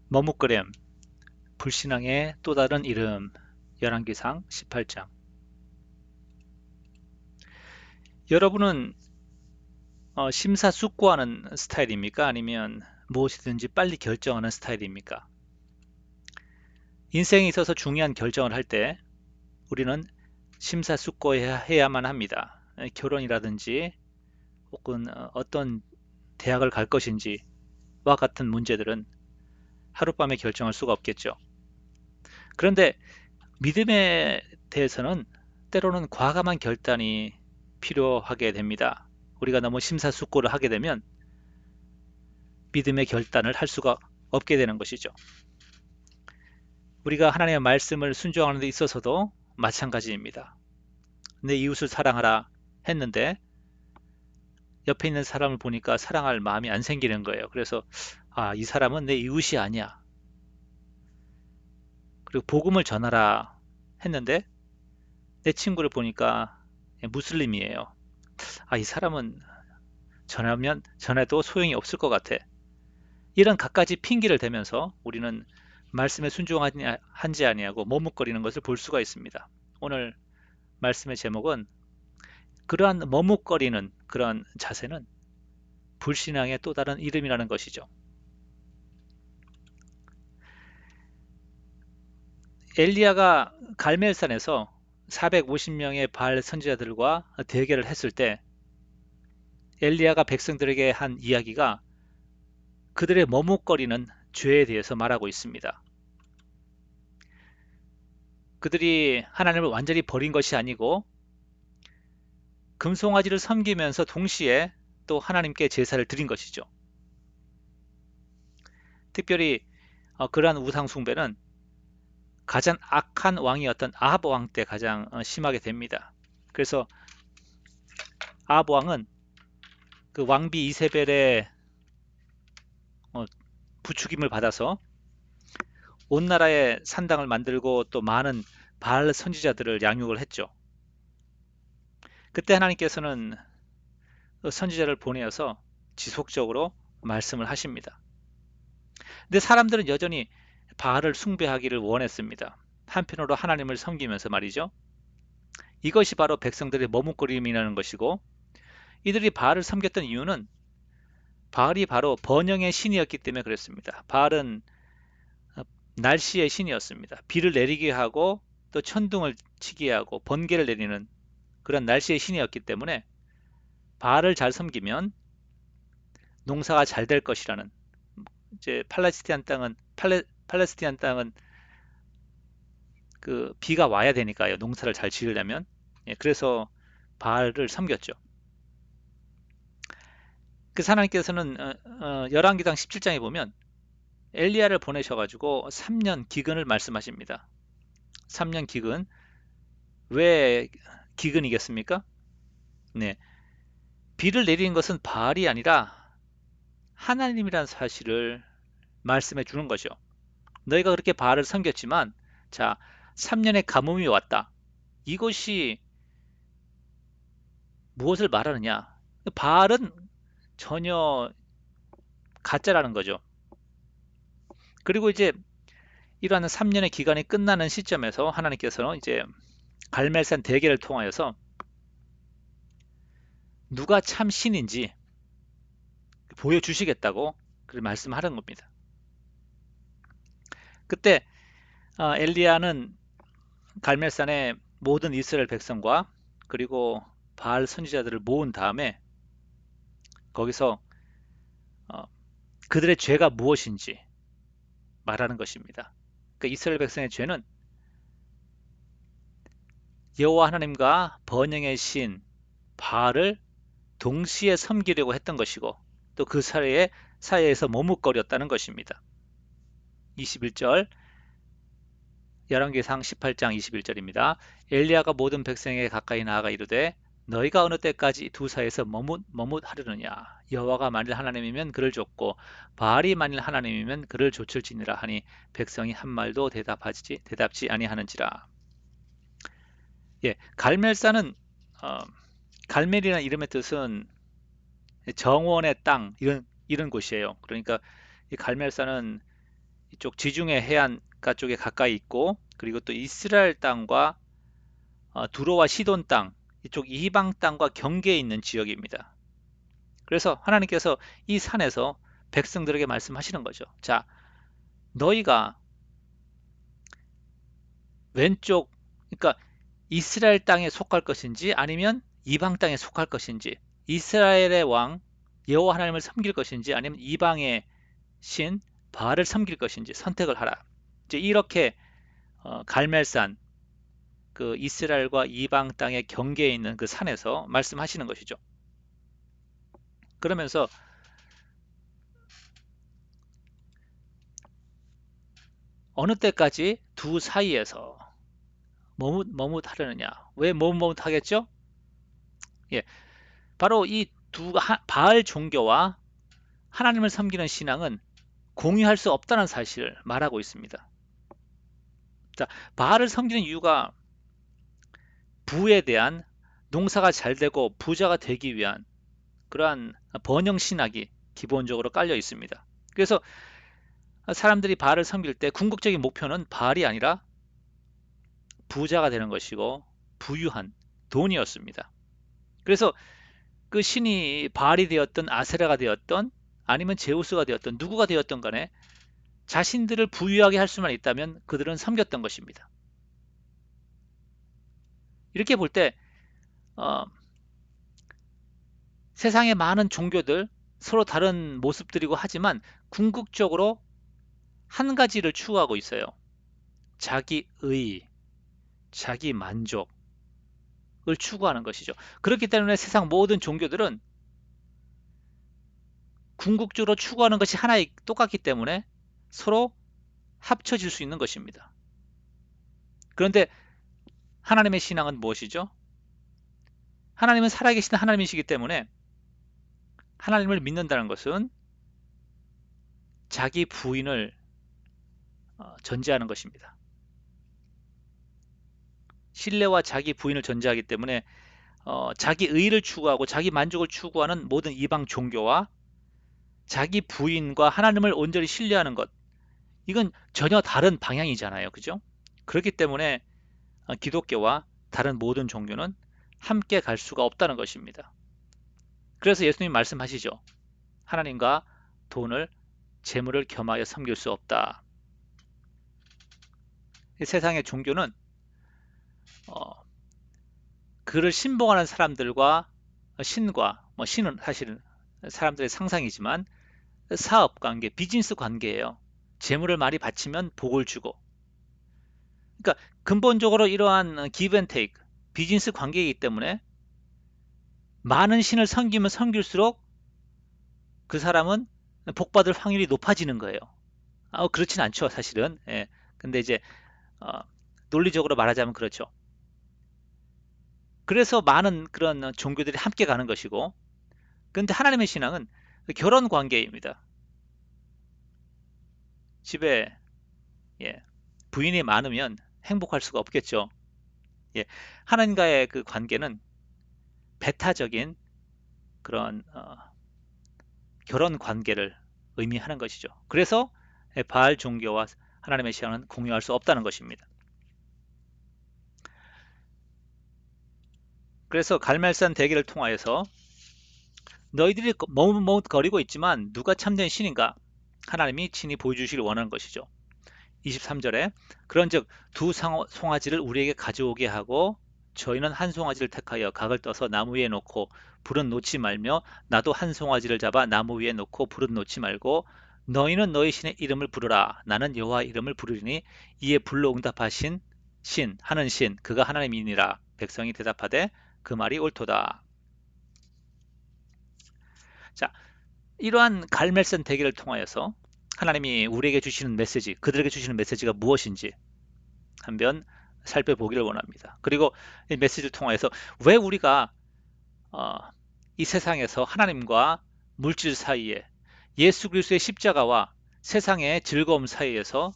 머뭇거림, 불신앙의 또 다른 이름, 열왕기상 18장. 여러분은 심사숙고하는 스타일입니까? 아니면 무엇이든지 빨리 결정하는 스타일입니까? 인생에 있어서 중요한 결정을 할 때 우리는 심사숙고해야만 합니다. 결혼이라든지 혹은 어떤 대학을 갈 것인지와 같은 문제들은 하룻밤에 결정할 수가 없겠죠. 그런데 믿음에 대해서는 때로는 과감한 결단이 필요하게 됩니다. 우리가 너무 심사숙고를 하게 되면 믿음의 결단을 할 수가 없게 되는 것이죠. 우리가 하나님의 말씀을 순종하는 데 있어서도 마찬가지입니다. 내 이웃을 사랑하라 했는데 옆에 있는 사람을 보니까 사랑할 마음이 안 생기는 거예요. 그래서 이 사람은 내 이웃이 아니야. 그리고 복음을 전하라 했는데 내 친구를 보니까 무슬림이에요. 이 사람은 전해도 소용이 없을 것 같아. 이런 갖가지 핑계를 대면서 우리는 말씀에 순종한지 아니하고 머뭇거리는 것을 볼 수가 있습니다. 오늘 말씀의 제목은 그러한 머뭇거리는 그런 자세는 불신앙의 또 다른 이름이라는 것이죠. 엘리야가 갈멜산에서 450명의 바알 선지자들과 대결을 했을 때 엘리야가 백성들에게 한 이야기가 그들의 머뭇거리는 죄에 대해서 말하고 있습니다. 그들이 하나님을 완전히 버린 것이 아니고 금송아지를 섬기면서 동시에 또 하나님께 제사를 드린 것이죠. 특별히 그러한 우상 숭배는 가장 악한 왕이었던 아합 왕 때 가장 심하게 됩니다. 그래서 아합 왕은 그 왕비 이세벨의 어, 부추김을 받아서 온 나라에 산당을 만들고 또 많은 바알 선지자들을 양육을 했죠. 그때 하나님께서는 그 선지자를 보내어서 지속적으로 말씀을 하십니다. 근데 사람들은 여전히 바알을 숭배하기를 원했습니다. 한편으로 하나님을 섬기면서 말이죠. 이것이 바로 백성들의 머뭇거림이라는 것이고 이들이 바알을 섬겼던 이유는 바알이 바로 번영의 신이었기 때문에 그랬습니다. 바알은 날씨의 신이었습니다. 비를 내리게 하고 또 천둥을 치게 하고 번개를 내리는 그런 날씨의 신이었기 때문에 바알을 잘 섬기면 농사가 잘 될 것이라는 이제 팔레스티안 땅은 그 비가 와야 되니까요. 농사를 잘 지으려면. 그래서 바알을 섬겼죠. 그 하나님께서는 열왕기상 17장에 보면 엘리야를 보내셔가지고 3년 기근을 말씀하십니다. 3년 기근. 왜 기근이겠습니까? 네. 비를 내리는 것은 바알이 아니라 하나님이라는 사실을 말씀해 주는 거죠. 너희가 그렇게 바알을 섬겼지만 자, 3년의 가뭄이 왔다. 이것이 무엇을 말하느냐? 바알은 전혀 가짜라는 거죠. 그리고 이제 이러한 3년의 기간이 끝나는 시점에서 하나님께서는 이제 갈멜산 대계를 통하여서 누가 참 신인지 보여주시겠다고 말씀하는 겁니다. 그때 엘리야는 갈멜산의 모든 이스라엘 백성과 그리고 바알 선지자들을 모은 다음에 거기서 어, 그들의 죄가 무엇인지 말하는 것입니다. 그러니까 이스라엘 백성의 죄는 여호와 하나님과 번영의 신 바알을 동시에 섬기려고 했던 것이고 또 그 사이에서 머뭇거렸다는 것입니다. 21절 열왕기상 18장 21절입니다. 엘리야가 모든 백성에게 가까이 나아가 이르되 너희가 어느 때까지 두 사이에서 머뭇하려느냐 여호와가 만일 하나님이면 그를 좇고 바알이 만일 하나님이면 그를 좇을지니라 하니 백성이 한 말도 대답지 아니하는지라. 갈멜산은 어, 갈멜이라는 이름의 뜻은 정원의 땅 이런 곳이에요. 그러니까 이 갈멜산은 이쪽 지중해 해안가 쪽에 가까이 있고, 그리고 또 이스라엘 땅과 두로와 시돈 땅, 이쪽 이방 땅과 경계에 있는 지역입니다. 그래서 하나님께서 이 산에서 백성들에게 말씀하시는 거죠. 자, 너희가 왼쪽, 그러니까 이스라엘 땅에 속할 것인지 아니면 이방 땅에 속할 것인지, 이스라엘의 왕 여호와 하나님을 섬길 것인지 아니면 이방의 신 바알을 섬길 것인지 선택을 하라. 이제 이렇게 갈멜산, 그 이스라엘과 이방 땅의 경계에 있는 그 산에서 말씀하시는 것이죠. 그러면서 어느 때까지 두 사이에서 머뭇하려느냐. 왜 머뭇하겠죠? 예, 바로 이 두 바알 종교와 하나님을 섬기는 신앙은 공유할 수 없다는 사실을 말하고 있습니다. 자, 바알을 섬기는 이유가 부에 대한, 농사가 잘 되고 부자가 되기 위한 그러한 번영 신학이 기본적으로 깔려 있습니다. 그래서 사람들이 바알을 섬길 때 궁극적인 목표는 바알이 아니라 부자가 되는 것이고 부유한 돈이었습니다. 그래서 그 신이 바알이 되었던 아세라가 되었던 아니면 제우스가 되었던 누구가 되었던 간에 자신들을 부유하게 할 수만 있다면 그들은 섬겼던 것입니다. 이렇게 볼 때 세상의 많은 종교들 서로 다른 모습들이고 하지만 궁극적으로 한 가지를 추구하고 있어요. 자기의, 자기 만족을 추구하는 것이죠. 그렇기 때문에 세상 모든 종교들은 궁극적으로 추구하는 것이 하나의 똑같기 때문에 서로 합쳐질 수 있는 것입니다. 그런데 하나님의 신앙은 무엇이죠? 하나님은 살아계신 하나님이시기 때문에 하나님을 믿는다는 것은 자기 부인을 전제하는 것입니다. 신뢰와 자기 부인을 전제하기 때문에 자기 의를 추구하고 자기 만족을 추구하는 모든 이방 종교와 자기 부인과 하나님을 온전히 신뢰하는 것, 이건 전혀 다른 방향이잖아요. 그죠? 그렇기 때문에 기독교와 다른 모든 종교는 함께 갈 수가 없다는 것입니다. 그래서 예수님 말씀하시죠. 하나님과 돈을, 재물을 겸하여 섬길 수 없다. 이 세상의 종교는 그를 신봉하는 사람들과 신과, 신은 사실은 사람들의 상상이지만 사업 관계, 비즈니스 관계예요. 재물을 많이 바치면 복을 주고. 그러니까 근본적으로 이러한 give and take, 비즈니스 관계이기 때문에 많은 신을 섬기면 섬길수록 그 사람은 복받을 확률이 높아지는 거예요. 그렇진 않죠, 사실은. 예. 근데 이제 논리적으로 말하자면 그렇죠. 그래서 많은 그런 종교들이 함께 가는 것이고, 근데 하나님의 신앙은 결혼 관계입니다. 집에 부인이 많으면 행복할 수가 없겠죠. 하나님과의 그 관계는 배타적인 그런 결혼 관계를 의미하는 것이죠. 그래서 바알 종교와 하나님의 신앙은 공유할 수 없다는 것입니다. 그래서 갈멜산 대계를 통하여서 너희들이 머뭇거리고 있지만 누가 참된 신인가? 하나님이 친히 보여주시길 원하는 것이죠. 23절에 그런즉 두 송아지를 우리에게 가져오게 하고 저희는 한 송아지를 택하여 각을 떠서 나무 위에 놓고 불은 놓지 말며 나도 한 송아지를 잡아 나무 위에 놓고 불은 놓지 말고 너희는 너희 신의 이름을 부르라 나는 여호와 이름을 부르리니 이에 불로 응답하신 신 하는 신 그가 하나님이니라. 백성이 대답하되 그 말이 옳도다. 자, 이러한 갈멜산 대계를 통하여서 하나님이 우리에게 주시는 메시지, 그들에게 주시는 메시지가 무엇인지 한번 살펴보기를 원합니다. 그리고 이 메시지를 통해서 왜 우리가 이 세상에서 하나님과 물질 사이에 예수 그리스도의 십자가와 세상의 즐거움 사이에서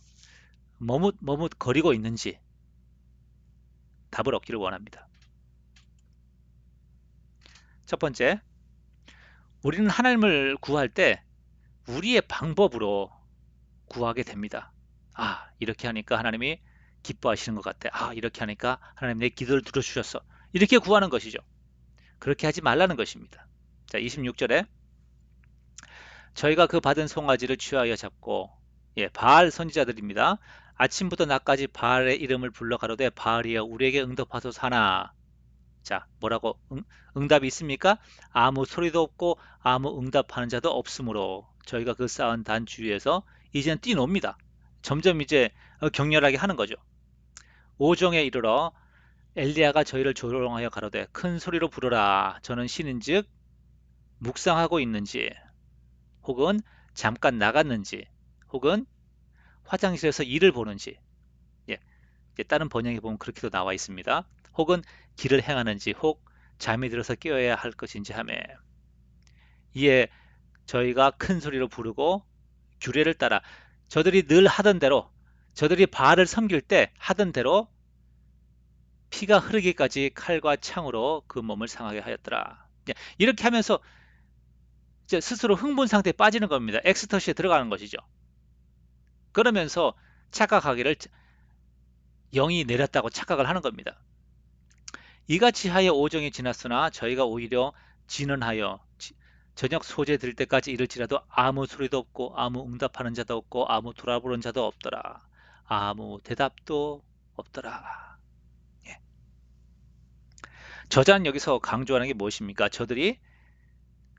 머뭇거리고 있는지 답을 얻기를 원합니다. 첫 번째, 우리는 하나님을 구할 때 우리의 방법으로 구하게 됩니다. 아, 이렇게 하니까 하나님이 기뻐하시는 것 같아. 아, 이렇게 하니까 하나님 내 기도를 들어주셨어. 이렇게 구하는 것이죠. 그렇게 하지 말라는 것입니다. 자, 26절에 저희가 그 받은 송아지를 취하여 잡고, 예, 바알 선지자들입니다. 아침부터 낮까지 바알의 이름을 불러 가로되 바알이여 우리에게 응답하소서 하나. 자, 뭐라고 응답이 있습니까? 아무 소리도 없고 아무 응답하는 자도 없으므로 저희가 그 쌓은 단 주위에서 이제는 뛰놉니다. 점점 이제 격렬하게 하는 거죠. 오정에 이르러 엘리야가 저희를 조롱하여 가로되 큰 소리로 부르라. 저는 신인즉 묵상하고 있는지 혹은 잠깐 나갔는지 혹은 화장실에서 일을 보는지, 예, 다른 번역에 보면 그렇게도 나와 있습니다. 혹은 길을 행하는지 혹 잠이 들어서 깨어야 할 것인지 하며 이에 저희가 큰 소리로 부르고 규례를 따라 저들이 늘 하던 대로, 저들이 바알을 섬길 때 하던 대로 피가 흐르기까지 칼과 창으로 그 몸을 상하게 하였더라. 이렇게 하면서 이제 스스로 흥분 상태에 빠지는 겁니다. 엑스터시에 들어가는 것이죠. 그러면서 착각하기를 영이 내렸다고 착각을 하는 겁니다. 이같이 하여 오정이 지났으나 저희가 오히려 진언하여 저녁 소재 들 때까지 이를지라도 아무 소리도 없고 아무 응답하는 자도 없고 아무 돌아보는 자도 없더라. 아무 대답도 없더라. 예. 저자는 여기서 강조하는 게 무엇입니까? 저들이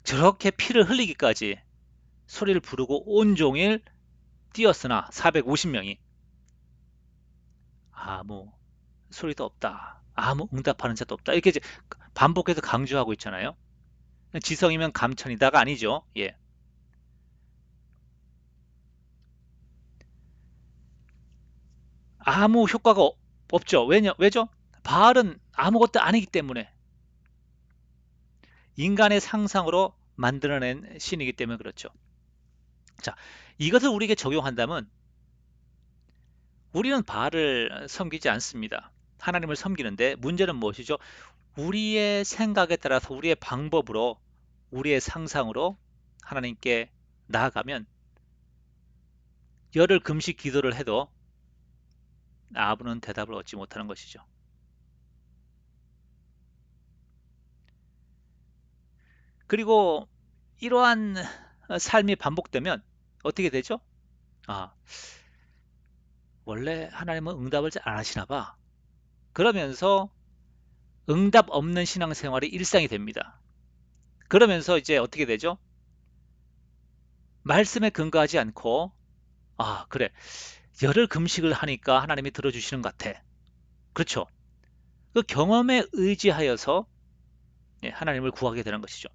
저렇게 피를 흘리기까지 소리를 부르고 온종일 뛰었으나 450명이 아무 소리도 없다. 아무 응답하는 자도 없다. 이렇게 이제 반복해서 강조하고 있잖아요. 지성이면 감천이다가 아니죠. 예. 아무 효과가 없죠. 왜죠? 바알은 아무것도 아니기 때문에 인간의 상상으로 만들어낸 신이기 때문에 그렇죠. 자, 이것을 우리에게 적용한다면 우리는 바알을 섬기지 않습니다. 하나님을 섬기는데 문제는 무엇이죠? 우리의 생각에 따라서 우리의 방법으로 우리의 상상으로 하나님께 나아가면 열흘 금식 기도를 해도 아브는 대답을 얻지 못하는 것이죠. 그리고 이러한 삶이 반복되면 어떻게 되죠? 아, 원래 하나님은 응답을 잘 안 하시나 봐. 그러면서 응답 없는 신앙생활이 일상이 됩니다. 그러면서 이제 어떻게 되죠? 말씀에 근거하지 않고, 아, 그래. 열흘 금식을 하니까 하나님이 들어주시는 것 같아. 그렇죠. 그 경험에 의지하여서 하나님을 구하게 되는 것이죠.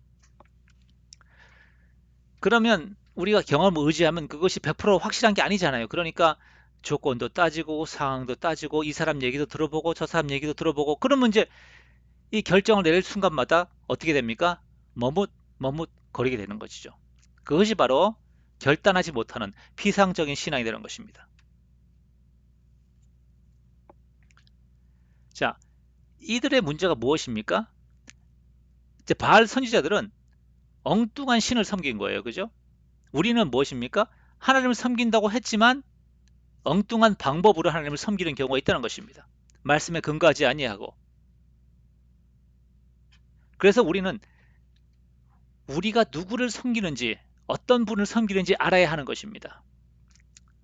그러면 우리가 경험을 의지하면 그것이 100% 확실한 게 아니잖아요. 그러니까 조건도 따지고 상황도 따지고 이 사람 얘기도 들어보고 저 사람 얘기도 들어보고 그러면 이제 이 결정을 내릴 순간마다 어떻게 됩니까? 머뭇 거리게 되는 것이죠. 그것이 바로 결단하지 못하는 피상적인 신앙이 되는 것입니다. 자, 이들의 문제가 무엇입니까? 이제 바알 선지자들은 엉뚱한 신을 섬긴 거예요. 그죠? 우리는 무엇입니까? 하나님을 섬긴다고 했지만 엉뚱한 방법으로 하나님을 섬기는 경우가 있다는 것입니다. 말씀에 근거하지 아니하고. 그래서 우리는 우리가 누구를 섬기는지 어떤 분을 섬기는지 알아야 하는 것입니다.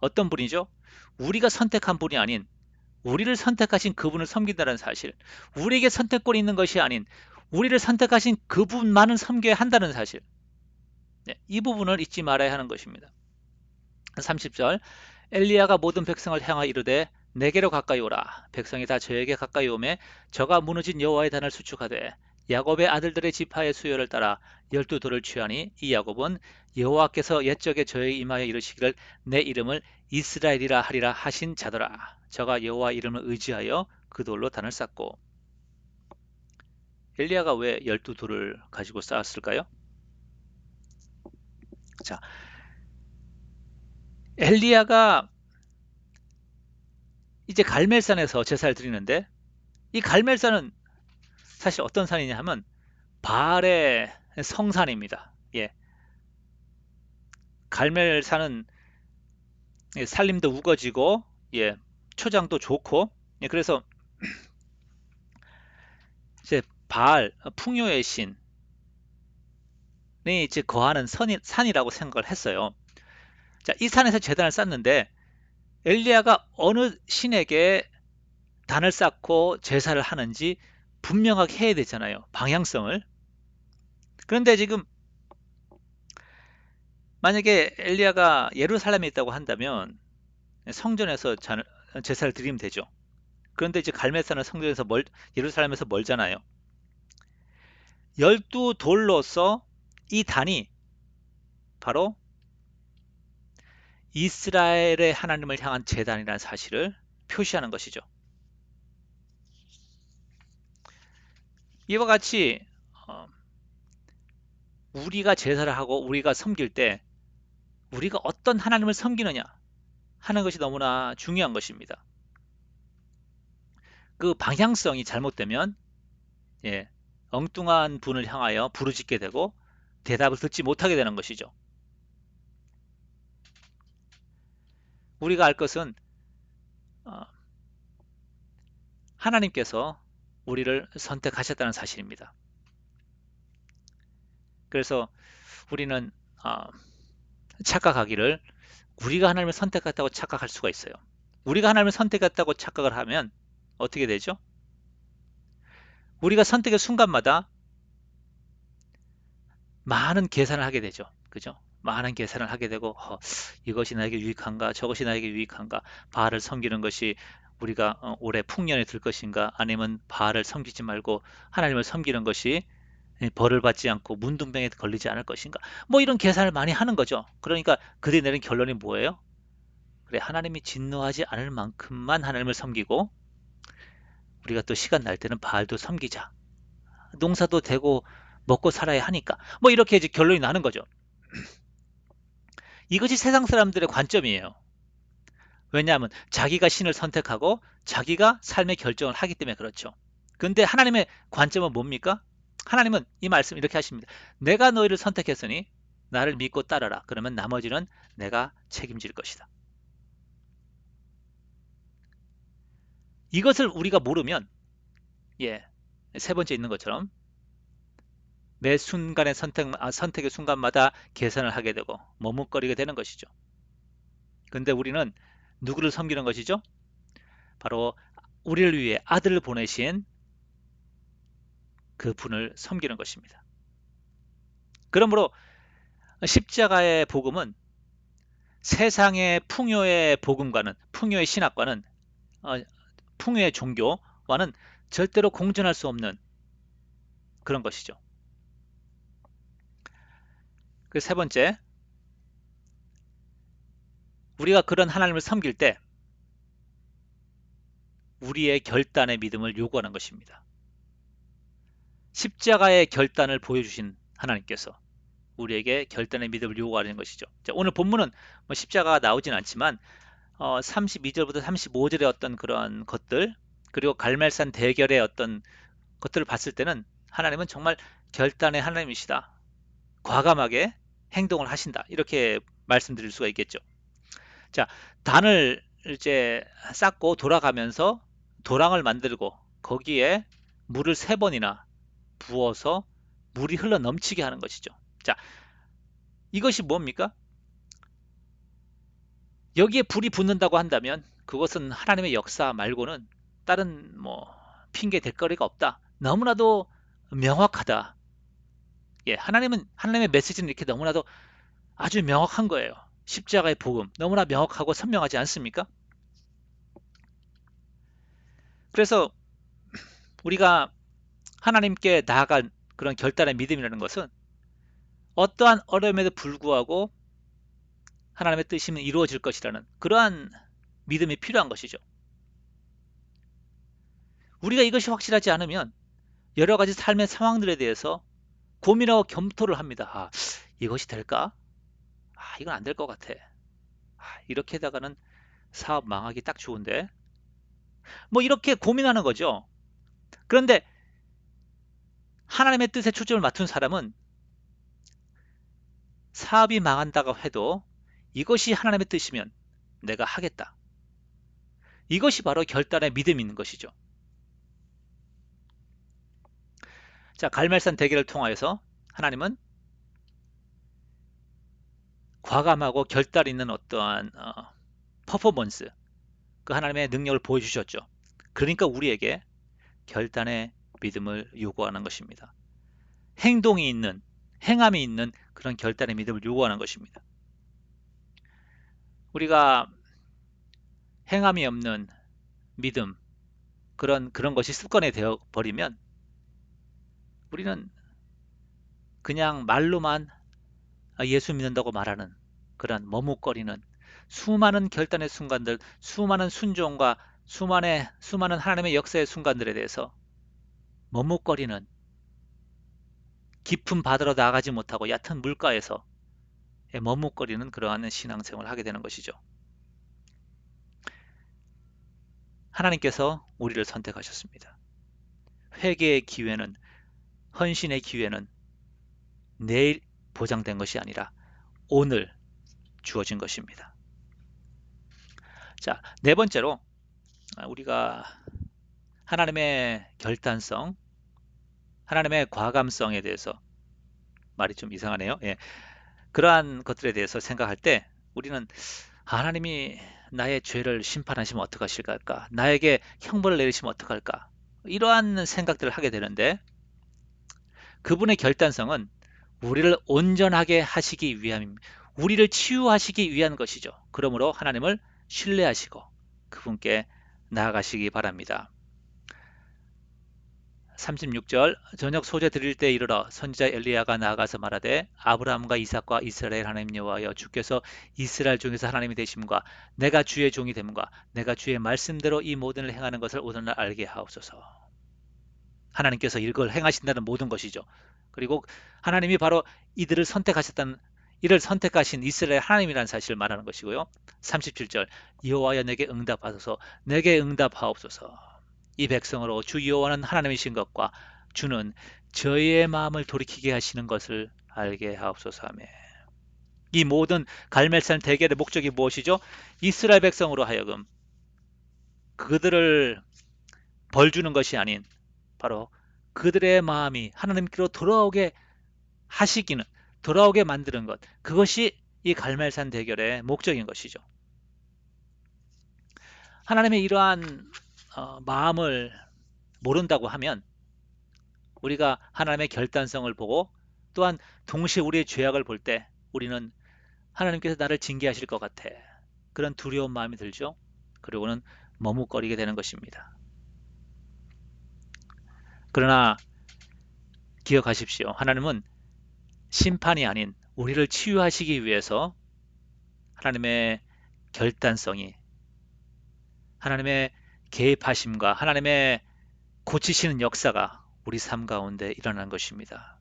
어떤 분이죠? 우리가 선택한 분이 아닌 우리를 선택하신 그분을 섬긴다는 사실, 우리에게 선택권이 있는 것이 아닌 우리를 선택하신 그분만을 섬겨야 한다는 사실, 이 부분을 잊지 말아야 하는 것입니다. 30절 엘리야가 모든 백성을 향하여 이르되 내게로 가까이 오라. 백성이 다 저에게 가까이 오매 저가 무너진 여호와의 단을 수축하되 야곱의 아들들의 지파의 수요를 따라 12돌을 취하니 이 야곱은 여호와께서 옛적에 저에게 임하여 이르시기를 내 이름을 이스라엘이라 하리라 하신 자더라. 저가 여호와 이름을 의지하여 그 돌로 단을 쌓고. 엘리야가 왜 12돌을 가지고 쌓았을까요? 자, 엘리야가 이제 갈멜산에서 제사를 드리는데 이 갈멜산은 사실 어떤 산이냐 하면 바알의 성산입니다. 예. 갈멜산은 예, 살림도 우거지고, 예, 초장도 좋고, 예, 그래서 이제 바알, 풍요의 신이 이제 거하는 산이라고 생각을 했어요. 자, 이 산에서 제단을 쌓는데 엘리야가 어느 신에게 단을 쌓고 제사를 하는지 분명하게 해야 되잖아요. 방향성을. 그런데 지금 만약에 엘리야가 예루살렘에 있다고 한다면 성전에서 제사를 드리면 되죠. 그런데 이제 갈멜산은 예루살렘에서 멀잖아요. 12돌로서 이 단이 바로 이스라엘의 하나님을 향한 제단이라는 사실을 표시하는 것이죠. 이와 같이 어, 우리가 제사를 하고 우리가 섬길 때 우리가 어떤 하나님을 섬기느냐 하는 것이 너무나 중요한 것입니다. 그 방향성이 잘못되면 예, 엉뚱한 분을 향하여 부르짖게 되고 대답을 듣지 못하게 되는 것이죠. 우리가 알 것은 어, 하나님께서 우리를 선택하셨다는 사실입니다. 그래서 우리는 어, 착각하기를 우리가 하나님을 선택했다고 착각할 수가 있어요. 우리가 하나님을 선택했다고 착각을 하면 어떻게 되죠? 우리가 선택의 순간마다 많은 계산을 하게 되죠. 그죠? 많은 계산을 하게 되고 이것이 나에게 유익한가 저것이 나에게 유익한가 바알을 섬기는 것이 우리가 올해 풍년에 들 것인가 아니면 바알을 섬기지 말고 하나님을 섬기는 것이 벌을 받지 않고 문둥병에 걸리지 않을 것인가 뭐 이런 계산을 많이 하는 거죠. 그러니까 그들이 내린 결론이 뭐예요? 그래 하나님이 진노하지 않을 만큼만 하나님을 섬기고 우리가 또 시간 날 때는 바알도 섬기자. 농사도 되고 먹고 살아야 하니까 뭐 이렇게 이제 결론이 나는 거죠. 이것이 세상 사람들의 관점이에요. 왜냐하면 자기가 신을 선택하고 자기가 삶의 결정을 하기 때문에 그렇죠. 근데 하나님의 관점은 뭡니까? 하나님은 이 말씀 이렇게 하십니다. 내가 너희를 선택했으니 나를 믿고 따르라. 그러면 나머지는 내가 책임질 것이다. 이것을 우리가 모르면 예, 세 번째 있는 것처럼 매 순간의 선택의 순간마다 계산을 하게 되고 머뭇거리게 되는 것이죠. 근데 우리는 누구를 섬기는 것이죠? 바로 우리를 위해 아들을 보내신 그 분을 섬기는 것입니다. 그러므로 십자가의 복음은 세상의 풍요의 복음과는 풍요의 신학과는 어, 풍요의 종교와는 절대로 공존할 수 없는 그런 것이죠. 그 세 번째, 우리가 그런 하나님을 섬길 때 우리의 결단의 믿음을 요구하는 것입니다. 십자가의 결단을 보여주신 하나님께서 우리에게 결단의 믿음을 요구하는 것이죠. 자, 오늘 본문은 뭐 십자가가 나오진 않지만 32절부터 35절의 어떤 그런 것들 그리고 갈멜산 대결의 어떤 것들을 봤을 때는 하나님은 정말 결단의 하나님이시다. 과감하게 행동을 하신다. 이렇게 말씀드릴 수가 있겠죠. 자, 단을 이제 쌓고 돌아가면서 도랑을 만들고 거기에 물을 세 번이나 부어서 물이 흘러 넘치게 하는 것이죠. 자, 이것이 뭡니까? 여기에 불이 붙는다고 한다면 그것은 하나님의 역사 말고는 다른 뭐 핑계 댈 거리가 없다. 너무나도 명확하다. 예, 하나님의 메시지는 이렇게 너무나도 아주 명확한 거예요. 십자가의 복음 너무나 명확하고 선명하지 않습니까? 그래서 우리가 하나님께 나아간 그런 결단의 믿음이라는 것은 어떠한 어려움에도 불구하고 하나님의 뜻이 이루어질 것이라는 그러한 믿음이 필요한 것이죠. 우리가 이것이 확실하지 않으면 여러 가지 삶의 상황들에 대해서 고민하고 검토를 합니다. 이것이 될까? 이건 안 될 것 같아. 이렇게 하다가는 사업 망하기 딱 좋은데. 뭐 이렇게 고민하는 거죠. 그런데 하나님의 뜻에 초점을 맞춘 사람은 사업이 망한다고 해도 이것이 하나님의 뜻이면 내가 하겠다. 이것이 바로 결단의 믿음이 있는 것이죠. 자, 갈멜산 대결을 통하여서 하나님은 과감하고 결단 있는 어떠한 퍼포먼스, 그 하나님의 능력을 보여주셨죠. 그러니까 우리에게 결단의 믿음을 요구하는 것입니다. 행동이 있는, 행함이 있는 그런 결단의 믿음을 요구하는 것입니다. 우리가 행함이 없는 믿음, 그런 것이 습관이 되어 버리면 우리는 그냥 말로만 예수 믿는다고 말하는 그런 머뭇거리는 수많은 결단의 순간들, 수많은 순종과 수많은 하나님의 역사의 순간들에 대해서 머뭇거리는, 깊은 바다로 나가지 못하고 얕은 물가에서 머뭇거리는 그러한 신앙생활을 하게 되는 것이죠. 하나님께서 우리를 선택하셨습니다. 회개의 기회는, 헌신의 기회는 내일 보장된 것이 아니라 오늘 주어진 것입니다. 자, 네 번째로 우리가 하나님의 결단성, 하나님의 과감성에 대해서, 말이 좀 이상하네요. 예. 그러한 것들에 대해서 생각할 때 우리는 하나님이 나의 죄를 심판하시면 어떡하실까? 나에게 형벌을 내리시면 어떡할까? 이러한 생각들을 하게 되는데, 그분의 결단성은 우리를 온전하게 하시기 위함입니다. 우리를 치유하시기 위한 것이죠. 그러므로 하나님을 신뢰하시고 그분께 나아가시기 바랍니다. 36절, 저녁 소재 드릴 때 이르러 선지자 엘리야가 나아가서 말하되 아브라함과 이삭과 이스라엘 하나님 여호와여, 주께서 이스라엘 중에서 하나님이 되심과 내가 주의 종이 됨과 내가 주의 말씀대로 이 모든 을 행하는 것을 오늘날 알게 하옵소서. 하나님께서 이걸 행하신다는 모든 것이죠. 그리고 하나님이 바로 이들을 선택하셨다는, 이를 선택하신 이스라엘 하나님이라는 사실을 말하는 것이고요. 37절, 여호와여 내게 응답하소서, 내게 응답하옵소서. 이 백성으로 주 여호와는 하나님이신 것과 주는 저희의 마음을 돌이키게 하시는 것을 알게 하옵소서 하며, 이 모든 갈멜산 대결의 목적이 무엇이죠? 이스라엘 백성으로 하여금 그들을 벌주는 것이 아닌 바로 그들의 마음이 하나님께로 돌아오게 만드는 것, 그것이 이 갈멜산 대결의 목적인 것이죠. 하나님의 이러한 마음을 모른다고 하면 우리가 하나님의 결단성을 보고 또한 동시에 우리의 죄악을 볼 때 우리는 하나님께서 나를 징계하실 것 같아, 그런 두려운 마음이 들죠. 그리고는 머뭇거리게 되는 것입니다. 그러나 기억하십시오. 하나님은 심판이 아닌 우리를 치유하시기 위해서 하나님의 결단성이, 하나님의 개입하심과 하나님의 고치시는 역사가 우리 삶 가운데 일어난 것입니다.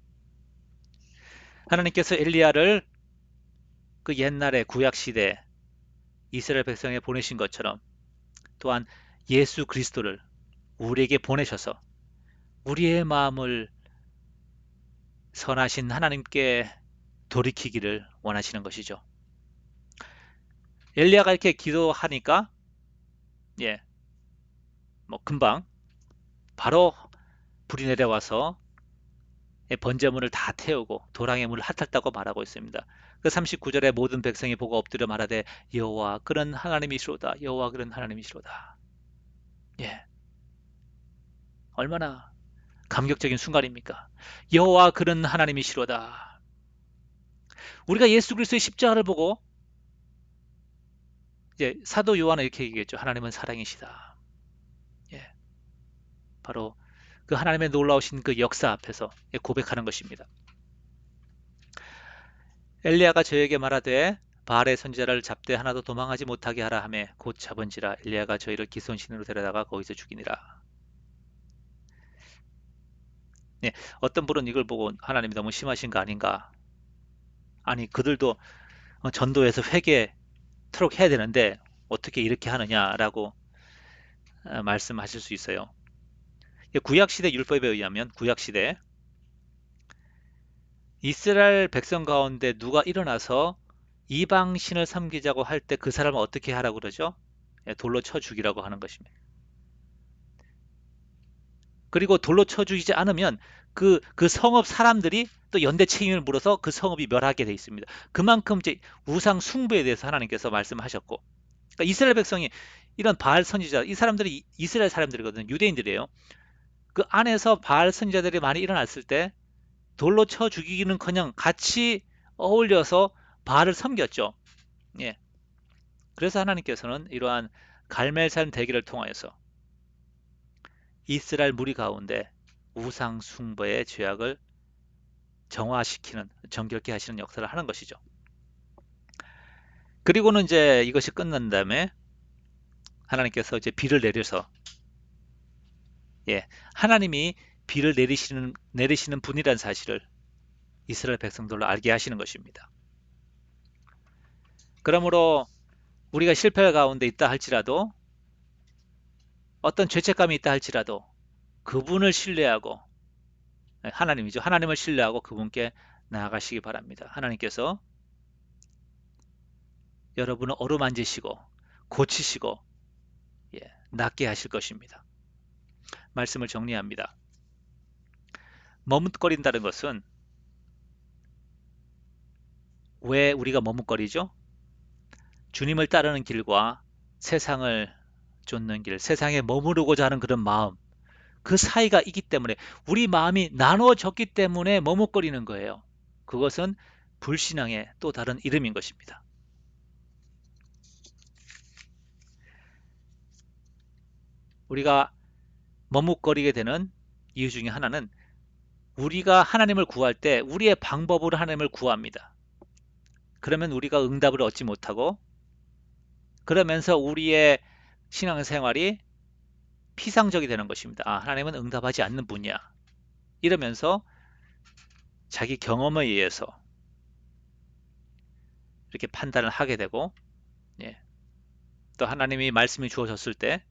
하나님께서 엘리야를 그 옛날의 구약시대 이스라엘 백성에 보내신 것처럼 또한 예수 그리스도를 우리에게 보내셔서 우리의 마음을 선하신 하나님께 돌이키기를 원하시는 것이죠. 엘리야가 이렇게 기도하니까 금방 바로 불이 내려와서 번제물을 다 태우고 도랑의 물을 핥았다고 말하고 있습니다. 그 39절에 모든 백성이 보고 엎드려 말하되 여호와 그는 하나님이시로다, 여호와 그는 하나님이시로다. 얼마나 감격적인 순간입니까? 여호와 그는 하나님이시로다. 우리가 예수 그리스도의 십자가를 보고 사도 요한은 이렇게 얘기했죠. 하나님은 사랑이시다. 바로 그 하나님의 놀라우신 그 역사 앞에서 고백하는 것입니다. 엘리야가 저에게 말하되 바알의 선지자를 잡되 하나도 도망하지 못하게 하라 하며 곧 잡은지라 엘리야가 저희를 기손신으로 데려다가 거기서 죽이니라. 어떤 분은 이걸 보고 하나님이 너무 심하신 거 아닌가? 아니 그들도 전도해서 회개토록 해야 되는데 어떻게 이렇게 하느냐라고 말씀하실 수 있어요. 구약시대 율법에 의하면 구약시대 이스라엘 백성 가운데 누가 일어나서 이방신을 섬기자고 할 때 그 사람을 어떻게 하라고 그러죠? 예, 돌로 쳐 죽이라고 하는 것입니다. 그리고 돌로 쳐 죽이지 않으면 그 성읍 사람들이 또 연대 책임을 물어서 그 성읍이 멸하게 돼 있습니다. 그만큼 이제 우상 숭배에 대해서 하나님께서 말씀하셨고, 그러니까 이스라엘 백성이 이런 바알 선지자, 이 사람들이 이스라엘 사람들이거든요. 유대인들이에요. 그 안에서 바알 선지자들이 많이 일어났을 때 돌로 쳐 죽이기는커녕 같이 어울려서 바알을 섬겼죠. 예. 그래서 하나님께서는 이러한 갈멜산 대기를 통하여서 이스라엘 무리 가운데 우상 숭배의 죄악을 정화시키는, 정결케 하시는 역사를 하는 것이죠. 그리고는 이제 이것이 끝난 다음에 하나님께서 이제 비를 내려서, 예, 하나님이 비를 내리시는 분이라는 사실을 이스라엘 백성들로 알게 하시는 것입니다. 그러므로 우리가 실패 가운데 있다 할지라도, 어떤 죄책감이 있다 할지라도 그분을 신뢰하고, 하나님이죠. 하나님을 신뢰하고 그분께 나아가시기 바랍니다. 하나님께서 여러분을 어루만지시고 고치시고, 예, 낫게 하실 것입니다. 말씀을 정리합니다. 머뭇거린다는 것은 왜 우리가 머뭇거리죠? 주님을 따르는 길과 세상을 쫓는 길, 세상에 머무르고자 하는 그런 마음, 그 사이가 있기 때문에, 우리 마음이 나누어졌기 때문에 머뭇거리는 거예요. 그것은 불신앙의 또 다른 이름인 것입니다. 우리가 머뭇거리게 되는 이유 중에 하나는, 우리가 하나님을 구할 때 우리의 방법으로 하나님을 구합니다. 그러면 우리가 응답을 얻지 못하고, 그러면서 우리의 신앙생활이 피상적이 되는 것입니다. 아, 하나님은 응답하지 않는 분이야. 이러면서 자기 경험에 의해서 이렇게 판단을 하게 되고, 예, 또 하나님이 말씀이 주어졌을 때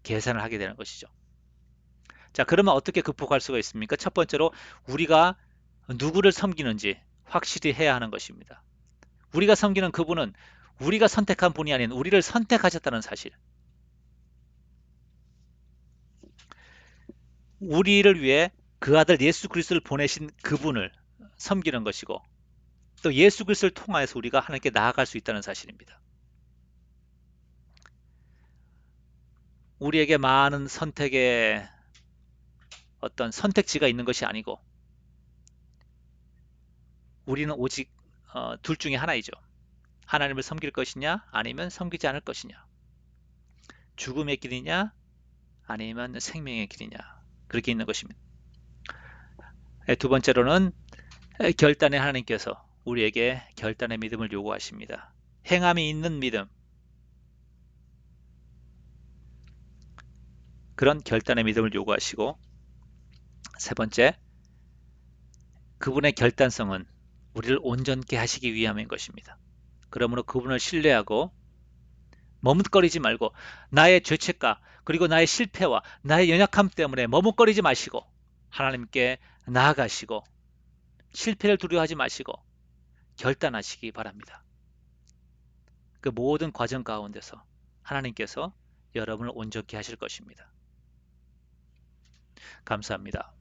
계산을 하게 되는 것이죠. 자, 그러면 어떻게 극복할 수가 있습니까? 첫 번째로 우리가 누구를 섬기는지 확실히 해야 하는 것입니다. 우리가 섬기는 그분은 우리가 선택한 분이 아닌 우리를 선택하셨다는 사실. 우리를 위해 그 아들 예수 그리스도를 보내신 그분을 섬기는 것이고, 또 예수 그리스도를 통하여서 우리가 하나님께 나아갈 수 있다는 사실입니다. 우리에게 많은 선택의 어떤 선택지가 있는 것이 아니고, 우리는 오직 둘 중에 하나이죠. 하나님을 섬길 것이냐 아니면 섬기지 않을 것이냐, 죽음의 길이냐 아니면 생명의 길이냐, 그렇게 있는 것입니다. 두 번째로는 결단의 하나님께서 우리에게 결단의 믿음을 요구하십니다. 행함이 있는 믿음, 그런 결단의 믿음을 요구하시고, 세 번째, 그분의 결단성은 우리를 온전케 하시기 위함인 것입니다. 그러므로 그분을 신뢰하고 머뭇거리지 말고, 나의 죄책과 그리고 나의 실패와 나의 연약함 때문에 머뭇거리지 마시고 하나님께 나아가시고, 실패를 두려워하지 마시고 결단하시기 바랍니다. 그 모든 과정 가운데서 하나님께서 여러분을 온전케 하실 것입니다. 감사합니다.